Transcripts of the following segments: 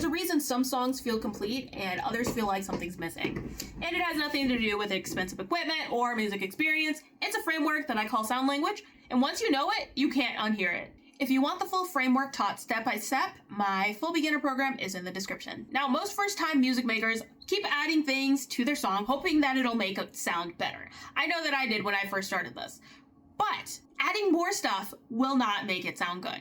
There's a reason some songs feel complete and others feel like something's missing. And it has nothing to do with expensive equipment or music experience. It's a framework that I call sound language, and once you know it, you can't unhear it. If you want the full framework taught step by step, my full beginner program is in the description. Now, most first-time music makers keep adding things to their song, hoping that it'll make it sound better. I know that I did when I first started this. But adding more stuff will not make it sound good.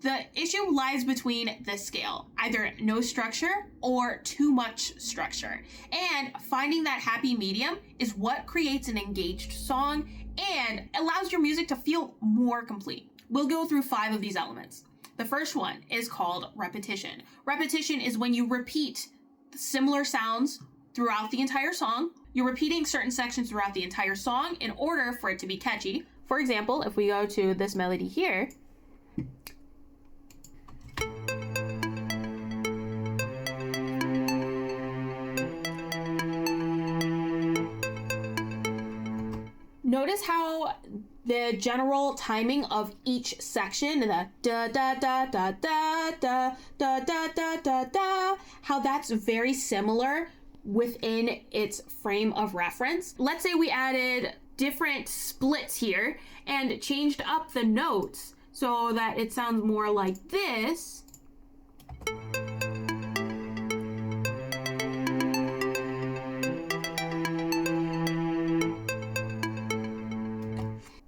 The issue lies between the scale, either no structure or too much structure. And finding that happy medium is what creates an engaged song and allows your music to feel more complete. We'll go through 5 of these elements. The first one is called repetition. Repetition is when you repeat similar sounds throughout the entire song. You're repeating certain sections throughout the entire song in order for it to be catchy. For example, if we go to this melody here, notice how the general timing of each section, the da da da da da da da da da da da, how that's very similar within its frame of reference. Let's say we added different splits here and changed up the notes so that it sounds more like this.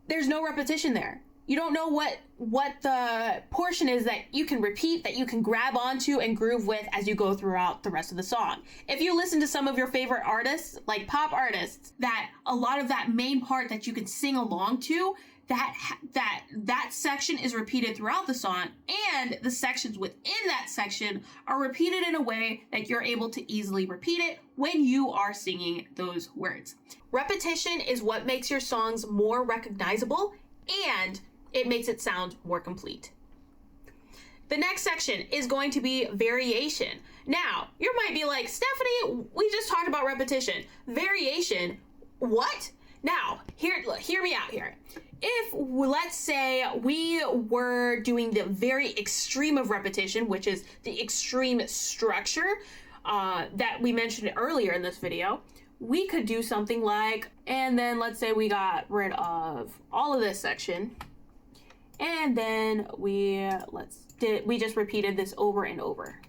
There's no repetition there. You don't know what the portion is that you can repeat, that you can grab onto and groove with as you go throughout the rest of the song. If you listen to some of your favorite artists, like pop artists, that a lot of that main part that you can sing along to, that section is repeated throughout the song, and the sections within that section are repeated in a way that you're able to easily repeat it when you are singing those words. Repetition is what makes your songs more recognizable, and it makes it sound more complete. The next section is going to be variation. Now, you might be like, Stephanie, we just talked about repetition. Variation, what? Now, hear me out here. If, let's say, we were doing the very extreme of repetition, which is the extreme structure that we mentioned earlier in this video, we could do something like, and then let's say we got rid of all of this section, and then we just repeated this over and over.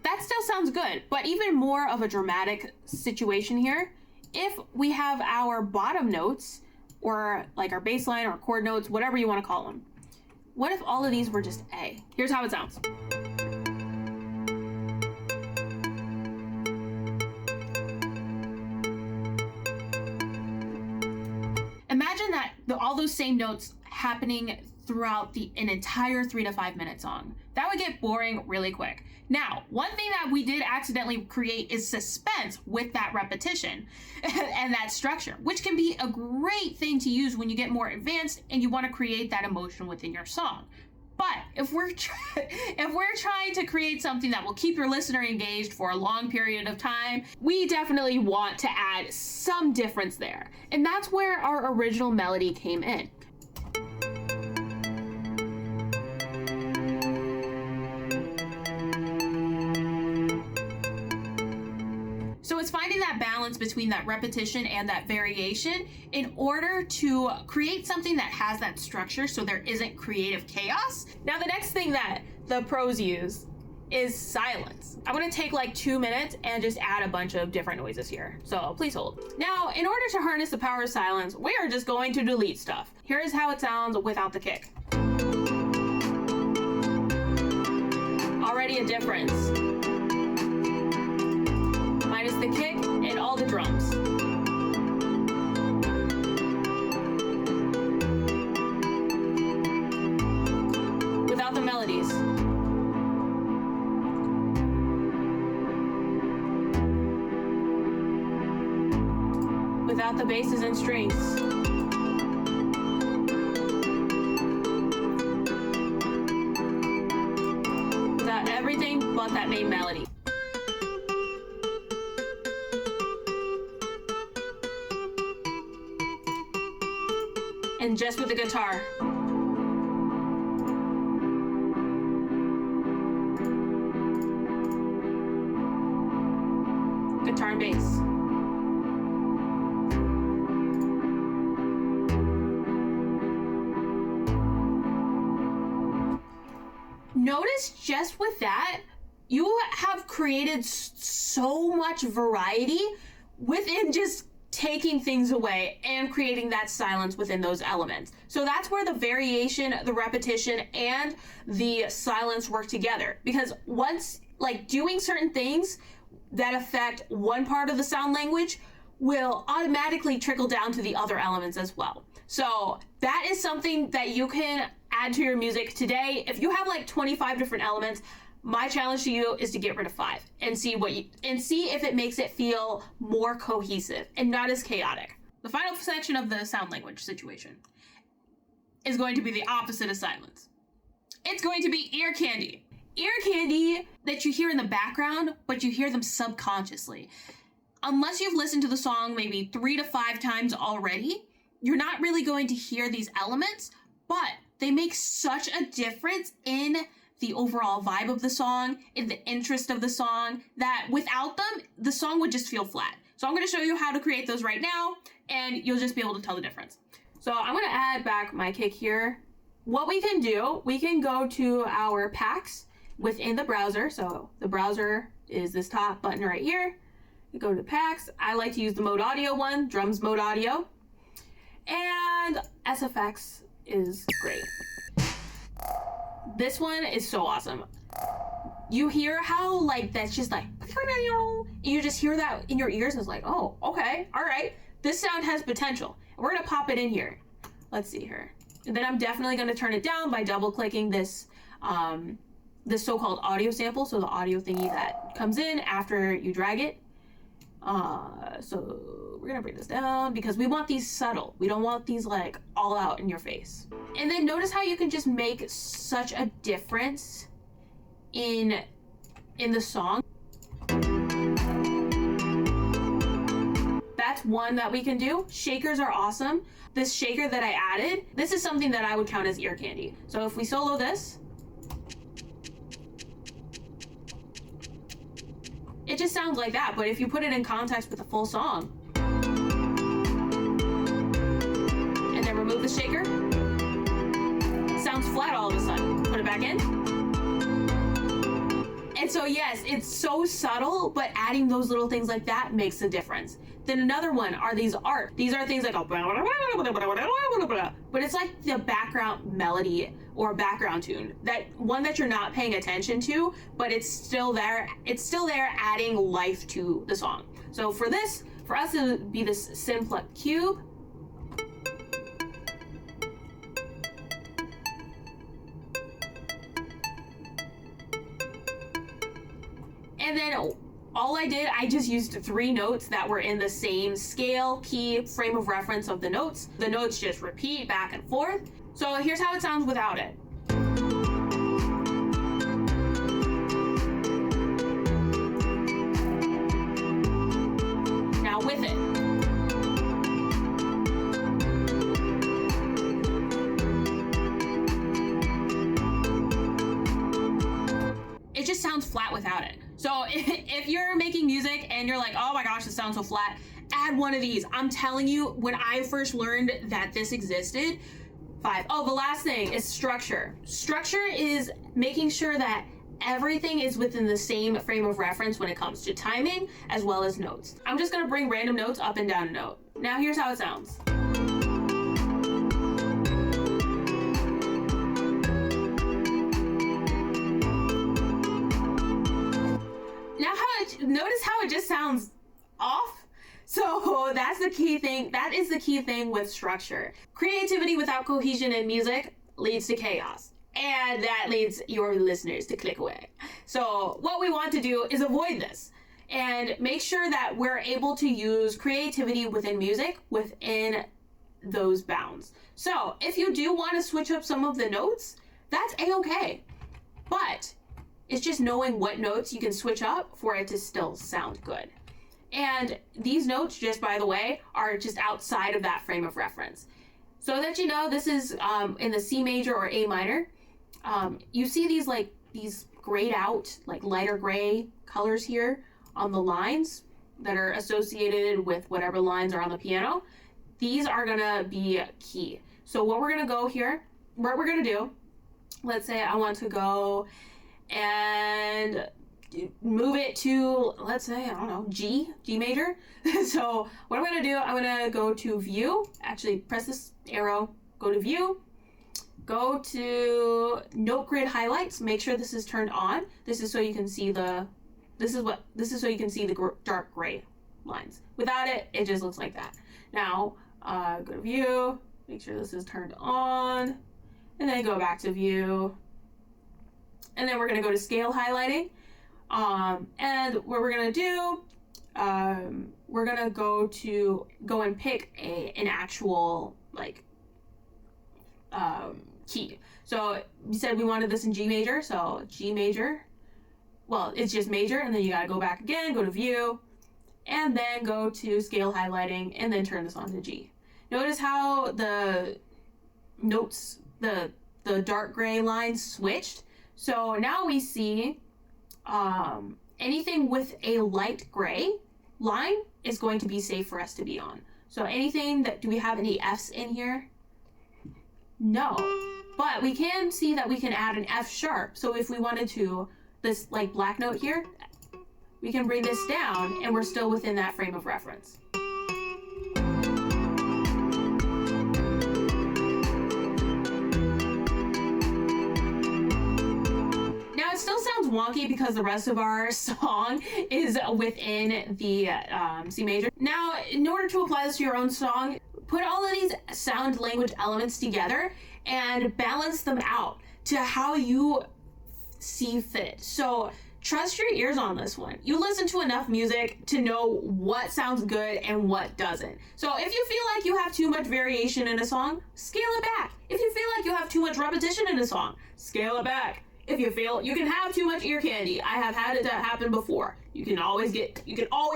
That still sounds good, but even more of a dramatic situation here, if we have our bottom notes, or like our bass line or chord notes, whatever you want to call them, what if all of these were just A? Here's how it sounds. Imagine that all those same notes happening throughout an entire 3 to 5 minute song. That would get boring really quick. Now, one thing that we did accidentally create is suspense with that repetition and that structure, which can be a great thing to use when you get more advanced and you want to create that emotion within your song. But if we're trying to create something that will keep your listener engaged for a long period of time, we definitely want to add some difference there. And that's where our original melody came in. So it's finding that balance between that repetition and that variation in order to create something that has that structure so there isn't creative chaos. Now, the next thing that the pros use is silence. I'm gonna take like 2 minutes and just add a bunch of different noises here. So please hold. Now, in order to harness the power of silence, we are just going to delete stuff. Here's how it sounds without the kick. Already a difference. Minus the kick and all the drums. Without the melodies. Without the basses and strings. Without everything but that main melody. and just with the guitar. Guitar and bass. Notice just with that, you have created so much variety within just taking things away and creating that silence within those elements. So that's where the variation, the repetition, and the silence work together. Because once, like, doing certain things that affect one part of the sound language will automatically trickle down to the other elements as well. So that is something that you can add to your music today. If you have like 25 different elements, my challenge to you is to get rid of 5 and see if it makes it feel more cohesive and not as chaotic. The final section of the sound language situation is going to be the opposite of silence. It's going to be ear candy. Ear candy that you hear in the background, but you hear them subconsciously. Unless you've listened to the song maybe 3 to 5 times already, you're not really going to hear these elements, but they make such a difference in the overall vibe of the song, in the interest of the song, that without them, the song would just feel flat. So I'm going to show you how to create those right now, and you'll just be able to tell the difference. So I'm going to add back my kick here. What we can do, we can go to our packs within the browser. So the browser is this top button right here. You go to the packs. I like to use the Mode Audio one, Drums Mode Audio. And SFX is great. This one is so awesome. You hear how like that's just like, you just hear that in your ears and it's like, oh, okay, all right. This sound has potential. We're gonna pop it in here. Let's see here. And then I'm definitely gonna turn it down by double clicking this this so-called audio sample. So the audio thingy that comes in after you drag it. So we're gonna bring this down because we want these subtle. We don't want these like all out in your face. And then notice how you can just make such a difference in the song. That's one that we can do. Shakers are awesome. This shaker that I added, this is something that I would count as ear candy. So if we solo this, it just sounds like that, but if you put it in context with the full song, and then remove the shaker, it sounds flat all of a sudden. Put it back in. And so yes, it's so subtle, but adding those little things like that makes a difference. Then another one are these art. These are things like, but it's like the background melody or background tune, that one that you're not paying attention to, but it's still there. It's still there, adding life to the song. So for us, it would be this Simplex cube. And then all I did, I just used 3 notes that were in the same scale, key, frame of reference of the notes. The notes just repeat back and forth. So here's how it sounds without it. Now with it. It just sounds flat without it. So if you're making music and you're like, oh my gosh, this sounds so flat, add one of these. I'm telling you, when I first learned that this existed, 5. Oh, the last thing is structure. Structure is making sure that everything is within the same frame of reference when it comes to timing as well as notes. I'm just gonna bring random notes up and down a note. Now here's how it sounds. Notice how it just sounds off? So that's the key thing. That is the key thing with structure. Creativity without cohesion in music leads to chaos. And that leads your listeners to click away. So what we want to do is avoid this and make sure that we're able to use creativity within music within those bounds. So if you do want to switch up some of the notes, that's a-okay. But it's just knowing what notes you can switch up for it to still sound good. And these notes, just by the way, are just outside of that frame of reference. So that you know, this is in the C major or A minor. You see these grayed out, like lighter gray colors here on the lines that are associated with whatever lines are on the piano. These are gonna be key. So what we're gonna go here, what we're gonna do, let's say I want to go and move it to, let's say, I don't know, G major. So what I'm gonna do, I'm gonna go to view, actually press this arrow, go to view, go to note grid highlights, make sure this is turned on. This is so you can see the, dark gray lines. Without it, it just looks like that. Now, go to view, make sure this is turned on, and then go back to view. And then we're gonna go to scale highlighting. And what we're gonna do, we're gonna go and pick an actual key. So we said we wanted this in G major, so G major. Well, it's just major, and then you gotta go back again, go to view, and then go to scale highlighting, and then turn this on to G. Notice how the notes, the dark gray lines switched. So now we see anything with a light gray line is going to be safe for us to be on. So anything that, do we have any Fs in here? No, but we can see that we can add an F sharp. So if we wanted to, this like black note here, we can bring this down and we're still within that frame of reference. Now it still sounds wonky because the rest of our song is within the C major. Now, in order to apply this to your own song, put all of these sound language elements together and balance them out to how you see fit. So trust your ears on this one. You listen to enough music to know what sounds good and what doesn't. So if you feel like you have too much variation in a song, scale it back. If you feel like you have too much repetition in a song, scale it back. If you feel you can have too much ear candy, I have had it happen before. You can always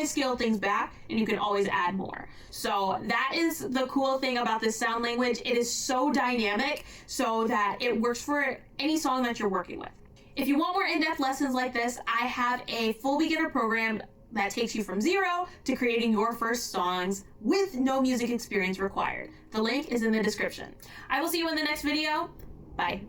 scale things back, and you can always add more. So that is the cool thing about this sound language. It is so dynamic so that it works for any song that you're working with. If you want more in-depth lessons like this, I have a full beginner program that takes you from zero to creating your first songs with no music experience required. The link is in the description. I will see you in the next video. Bye.